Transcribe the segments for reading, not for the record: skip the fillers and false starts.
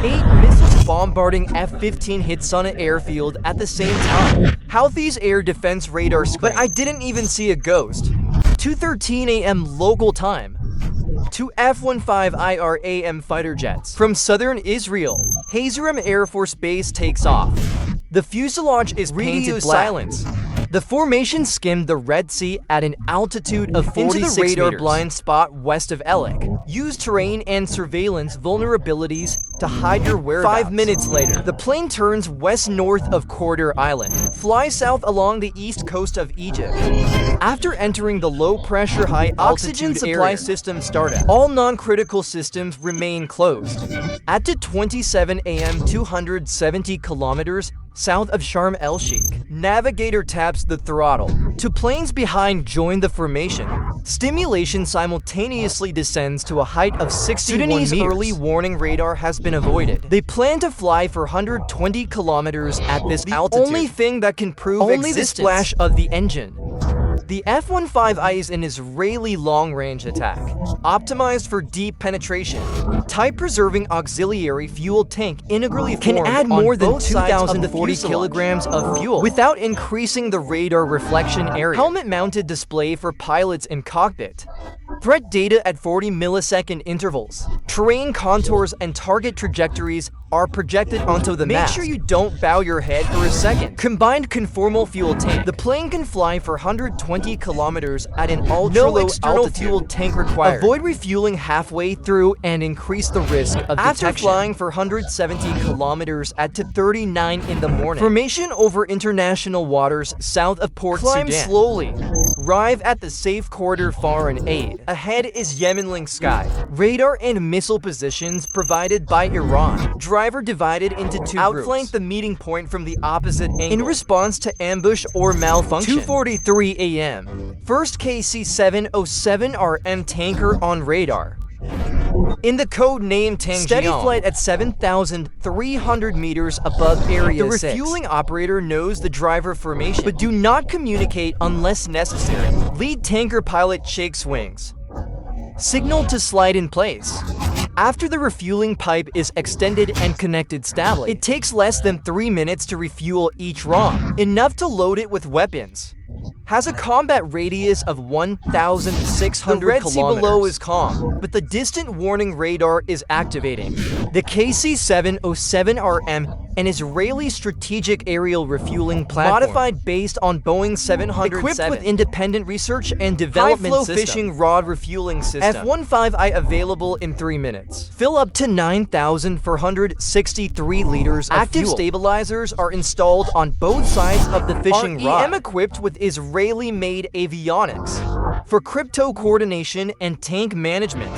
8 missiles bombarding F-15 hits on an airfield at the same time. Houthis air defense radar screen. But I didn't even see a ghost. 2:13 a.m. local time. 2 F-15 IRAM fighter jets from southern Israel. Hazarem Air Force Base takes off. The fuselage is painted black. Silence. The formation skimmed the Red Sea at an altitude of 46 meters. Into the radar blind spot west of Elik. Use terrain and surveillance vulnerabilities to hide your whereabouts. 5 minutes later, the plane turns west-north of Corridor Island. Fly south along the east coast of Egypt. After entering the low-pressure, high-altitude oxygen supply system startup, all non-critical systems remain closed. At 2:27 a.m., 270 kilometers south of Sharm el-Sheikh, navigator taps the throttle. Two planes behind join the formation. Stimulation simultaneously descends to a height of 61 meters. Sudanese early warning radar has been avoided. They plan to fly for 120 kilometers at this altitude. The only thing that can prove only the splash of the engine. The F-15I is an Israeli long-range attack, optimized for deep penetration. Type-preserving auxiliary fuel tank integrally can add more than 2,040 kilograms of fuel without increasing the radar reflection area. Helmet-mounted display for pilots in cockpit. Threat data at 40 millisecond intervals. Terrain contours and target trajectories are projected onto the map. Make sure you don't bow your head for a second. Combined conformal fuel tank. The plane can fly for 120 kilometers at an ultra-low external fuel tank required. Avoid refueling halfway through and increase the risk of detection. After flying for 170 kilometers at 2:39 in the morning, formation over international waters south of Port Sudan. Climb slowly. Arrive at the safe corridor foreign aid. Ahead is Yemen-Link Sky. Radar and missile positions provided by Iran. Driver divided into two groups. Outflank the meeting point from the opposite angle in response to ambush or malfunction. 2:43 a.m. First KC-707RM tanker on radar. In the code name Tangjiang. Steady flight at 7,300 meters above Area 6. The refueling operator knows the driver formation, but do not communicate unless necessary. Lead tanker pilot shakes wings. Signal to slide in place. After the refueling pipe is extended and connected stably, it takes less than 3 minutes to refuel each ROM, enough to load it with weapons. Has a combat radius of 1,600 kilometers. The Red Sea below is calm, but the distant warning radar is activating. The KC-707RM, an Israeli strategic aerial refueling platform, modified based on Boeing 707, equipped with independent research and development high-flow fishing rod refueling system. F-15I available in 3 minutes. Fill up to 9,463 liters of active fuel. Stabilizers are installed on both sides of the fishing rod. REM equipped with Israeli-made avionics for crypto coordination and tank management.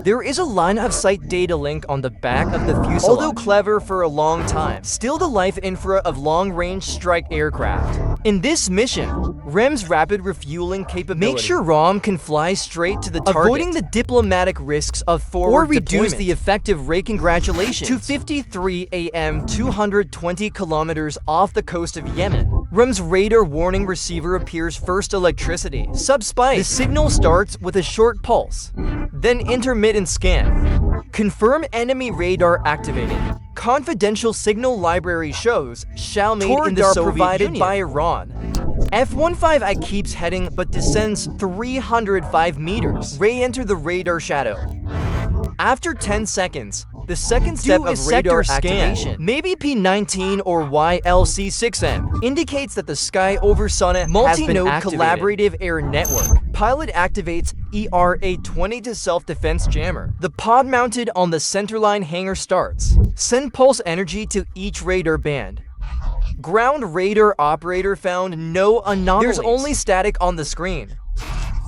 There is a line-of-sight data link on the back of the fuselage. Although clever for a long time, still the life infra of long-range strike aircraft. In this mission, REM's rapid refueling capability. Make sure ROM can fly straight to the target, avoiding the diplomatic risks of forward deployment. Or reduce the effective rate. Congratulations. 2:53 a.m., 220 kilometers off the coast of Yemen. REM's radar warning receiver appears first electricity. Subspike. The signal starts with a short pulse, then intermittent scan. Confirm enemy radar activated. Confidential signal library shows shall made in the Soviet provided Union. By Iran. F-15I keeps heading but descends 305 meters. Re-enter the radar shadow. After 10 seconds, the second step of radar activation, maybe P19 or YLC6M, indicates that the sky over Sana multi-node collaborative air network. Pilot activates ERA-20 to self-defense jammer. The pod mounted on the centerline hangar starts. Send pulse energy to each radar band. Ground radar operator found no anomalies. There's only static on the screen.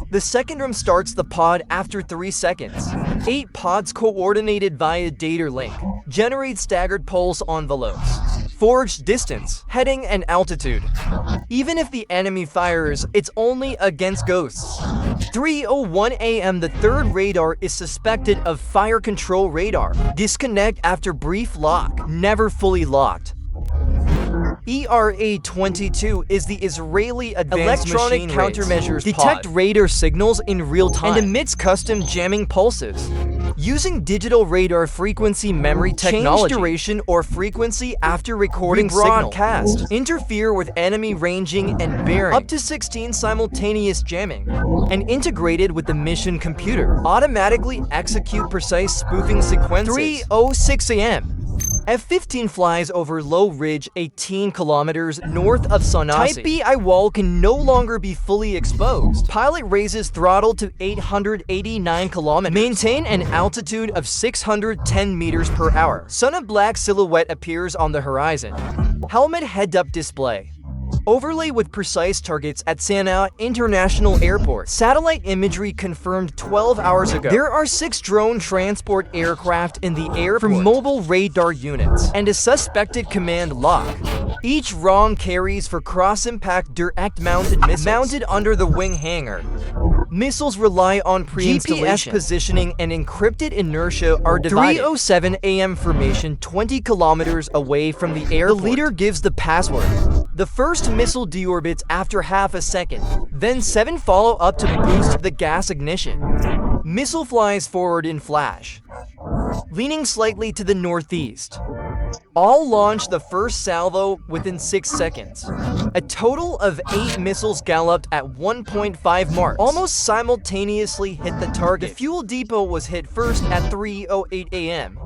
The second room starts the pod after 3 seconds. 8 pods coordinated via data link. Generate staggered pulse envelopes. Forged distance, heading, and altitude. Even if the enemy fires, it's only against ghosts. 3:01 a.m. The third radar is suspected of fire control radar. Disconnect after brief lock. Never fully locked. ERA-22 is the Israeli Advanced Electronic Countermeasures Detect radar signals in real time and emits custom jamming pulses. Using digital radar frequency memory technology, change duration or frequency after recording broadcast, interfere with enemy ranging and bearing, up to 16 simultaneous jamming, and integrated with the mission computer, automatically execute precise spoofing sequences. 3:06 a.m. F-15 flies over low ridge 18 kilometers north of Sanasi. Type B wall can no longer be fully exposed. Pilot raises throttle to 889 kilometers. Maintain an altitude of 610 meters per hour. Sun of black silhouette appears on the horizon. Helmet head-up display. Overlay with precise targets at Sana'a International Airport. Satellite imagery confirmed 12 hours ago. There are 6 drone transport aircraft in the air for mobile radar units and a suspected command lock. Each ROM carries for cross-impact direct-mounted missiles mounted under the wing hangar. Missiles rely on pre-installation GPS positioning and encrypted inertia are divided. 3:07 a.m. formation 20 kilometers away from the airport. The leader gives the password. The first missile deorbits after half a second. Then 7 follow up to boost the gas ignition. Missile flies forward in flash, leaning slightly to the northeast. All launch the first salvo within 6 seconds. A total of 8 missiles galloped at 1.5 Mach, almost simultaneously hit the target. The fuel depot was hit first at 3:08 a.m.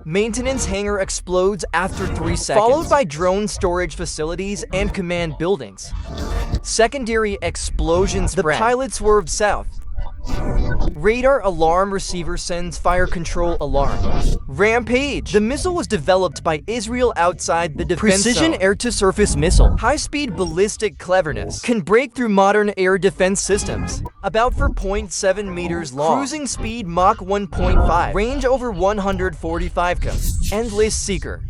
Maintenance hangar explodes after 3 seconds, followed by drone storage facilities and command buildings. Secondary explosions spread. The pilot swerved south. Radar alarm receiver sends fire control alarm. Rampage. The missile was developed by Israel outside the defense Precision zone. Air-to-surface missile. High-speed ballistic cleverness. Can break through modern air defense systems. About 4.7 meters long. Cruising speed Mach 1.5. Range over 145 km. Endless seeker.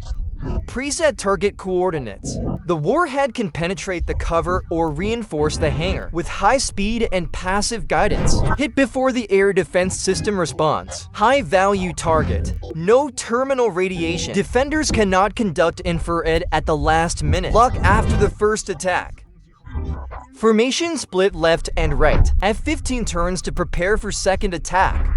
Preset target coordinates. The warhead can penetrate the cover or reinforce the hangar with high speed and passive guidance. Hit before the air defense system responds. High value target. No terminal radiation. Defenders cannot conduct infrared at the last minute. Lock after the first attack. Formation split left and right. F-15 turns to prepare for second attack.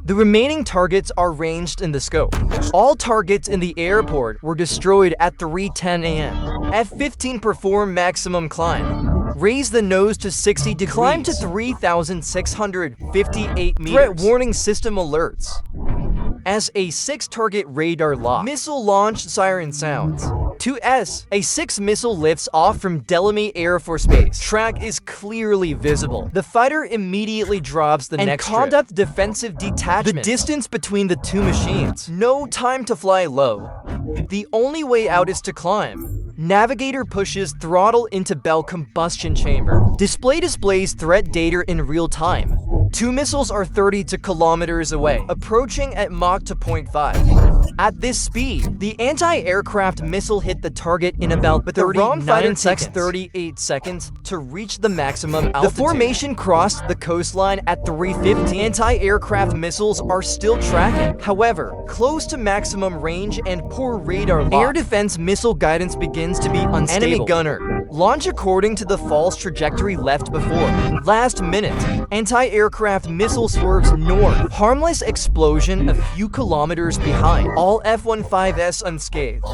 The remaining targets are ranged in the scope. All targets in the airport were destroyed at 3:10 a.m. F-15 perform maximum climb. Raise the nose to 60 degrees. Climb to 3,658 meters. Threat warning system alerts. As a 6-target radar lock. Missile launch siren sounds. 2S. A 6 missile lifts off from Delamy Air Force Base. Track is clearly visible. The fighter immediately drops the next trip. And conduct defensive detachment. The distance between the 2 machines. No time to fly low. The only way out is to climb. Navigator pushes throttle into bell combustion chamber. Display displays threat data in real time. 2 missiles are 32 kilometers away, approaching at Mach 2.5. At this speed, the anti-aircraft missile hit the target in about 39 seconds. 38 seconds to reach the maximum altitude. The formation crossed the coastline at 3:15. Anti-aircraft missiles are still tracking. However, close to maximum range and poor radar lock. Air defense missile guidance begins to be unstable. Enemy gunner. Launch according to the false trajectory left before. Last minute. Anti-aircraft missile swerves north. Harmless explosion a few kilometers behind. All F-15s unscathed.